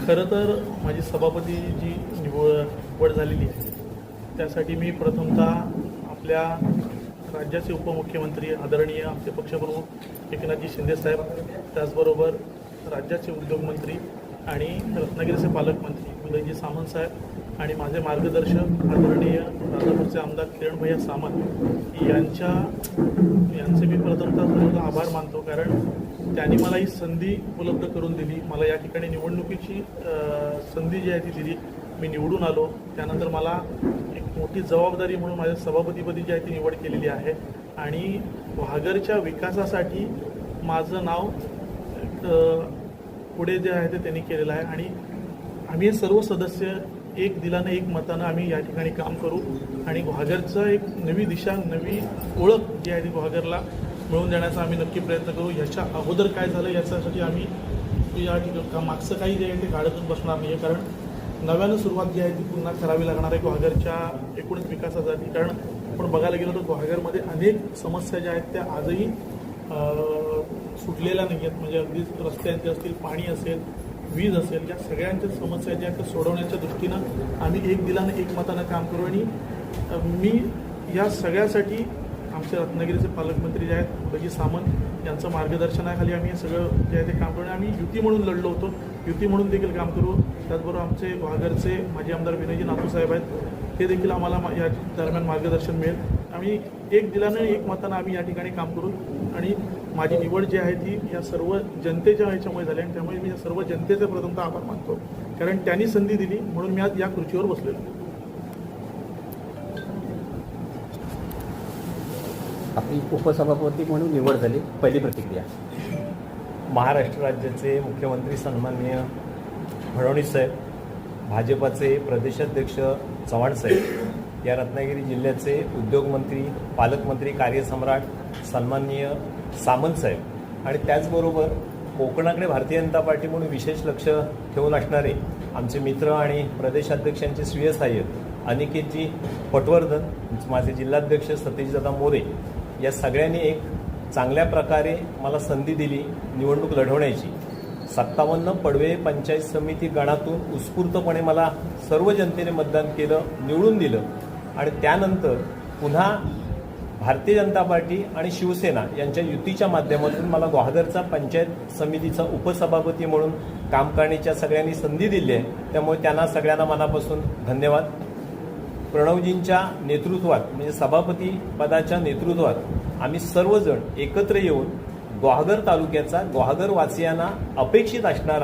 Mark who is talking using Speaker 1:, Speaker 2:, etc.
Speaker 1: खरं तर माझी सभापती जी निवड झालेली आहे त्यासाठी मी प्रथमतः आपल्या राज्याचे उपमुख्यमंत्री आदरणीय आमचे पक्षप्रमुख एकनाथजी शिंदेसाहेब, त्याचबरोबर राज्याचे उद्योगमंत्री आणि रत्नागिरीचे पालकमंत्री उदयजी सामंत साहेब आणि माझे मार्गदर्शक आदरणीय राजापूरचे आमदार किरण भैया सामंत यांचे मी प्रथमतः सर्व आभार मानतो, कारण त्यांनी मला ही संधी उपलब्ध करून दिली. मला या ठिकाणी निवडणुकीची संधी जी आहे ती दिली. मी निवडून आलो. त्यानंतर मला एक मोठी जबाबदारी म्हणून माझ्या सभापतीपदी जी आहे ती निवड केलेली आहे आणि वाघरच्या विकासासाठी माझं नाव पुढे जे आहे ते त्यांनी केलेलं आहे आणि आम्ही सर्व सदस्य एक दिलानं एक मतानं आम्ही या ठिकाणी काम करू आणि वाघरचं एक नवी दिशा, नवी ओळख जी आहे ती वाघरला मिळवून देण्याचा आम्ही नक्की प्रयत्न करू. याच्या अगोदर काय झालं याच्यासाठी आम्ही या ठिकाणी मागचं काही जे आहे ते काढतच बसणार नाही आहे, कारण नव्यानं सुरुवात जी आहे ती पुन्हा करावी लागणार आहे ग्वाहागरच्या एकूणच विकासासाठी. कारण आपण बघायला गेलो तर ग्वाहागरमध्ये अनेक समस्या ज्या आहेत त्या आजही सुटलेल्या नाही आहेत. म्हणजे अगदी रस्त्यांचे असतील, पाणी असेल, वीज असेल, या सगळ्यांच्या समस्या ज्या आहेत त्या सोडवण्याच्या दृष्टीनं आम्ही एक दिलानं एक मतानं काम करू आणि मी या सगळ्यासाठी आमचे रत्नागिरीचे पालकमंत्री जे आहेत उदयजी सामंत यांचं मार्गदर्शनाखाली आम्ही हे सगळं जे आहे ते काम करू. आम्ही युती म्हणून लढलो होतो, युती म्हणून देखील काम करू. त्याचबरोबर आमचे वाघरचे माजी आमदार विनयजी नातूसाहेब आहेत, ते देखील आम्हाला या दरम्यान मार्गदर्शन मिळेल. आम्ही एक दिलानं एक मतानं आम्ही या ठिकाणी काम करू आणि माझी निवड जी आहे ती या सर्व जनतेच्या ह्याच्यामुळे झाली आणि त्यामुळे मी या सर्व जनतेचे प्रथमतः आभार मानतो, कारण त्यांनी संधी दिली म्हणून मी आज या खुर्चीवर बसलेलो.
Speaker 2: आपली उपसभापती म्हणून निवड झाली, पहिली प्रतिक्रिया.
Speaker 3: महाराष्ट्र राज्याचे मुख्यमंत्री सन्माननीय फडणवीस साहेब, भाजपाचे प्रदेशाध्यक्ष चव्हाण साहेब, या रत्नागिरी जिल्ह्याचे उद्योगमंत्री, पालकमंत्री, कार्यसम्राट सन्माननीय सामंत साहेब आणि त्याचबरोबर कोकणाकडे भारतीय जनता पार्टी म्हणून विशेष लक्ष ठेवून असणारे आमचे मित्र आणि प्रदेशाध्यक्षांचे स्वीय सहाय्यक अनिकेतजी पटवर्धन, माझे जिल्हाध्यक्ष सतीशदादा मोरे, या सगळ्यांनी एक चांगल्या प्रकारे मला संधी दिली निवडणूक लढवण्याची. 57 पडवे पंचायत समिती गणातून उत्स्फूर्तपणे मला सर्व जनतेने मतदान केलं, निवडून दिलं आणि त्यानंतर पुन्हा भारतीय जनता पार्टी आणि शिवसेना यांच्या युतीच्या माध्यमातून मला ग्वाहागरचा पंचायत समितीचा उपसभापती म्हणून काम करण्याच्या सगळ्यांनी संधी दिली आहे. त्यामुळे त्यांना सगळ्यांना मनापासून धन्यवाद. प्रणवजींच्या नेतृत्वात म्हणजे सभापती पदाच्या नेतृत्वात आम्ही सर्वजण एकत्र येऊन ग्वाहागर तालुक्याचा, ग्वाहागर वासियांना अपेक्षित असणारा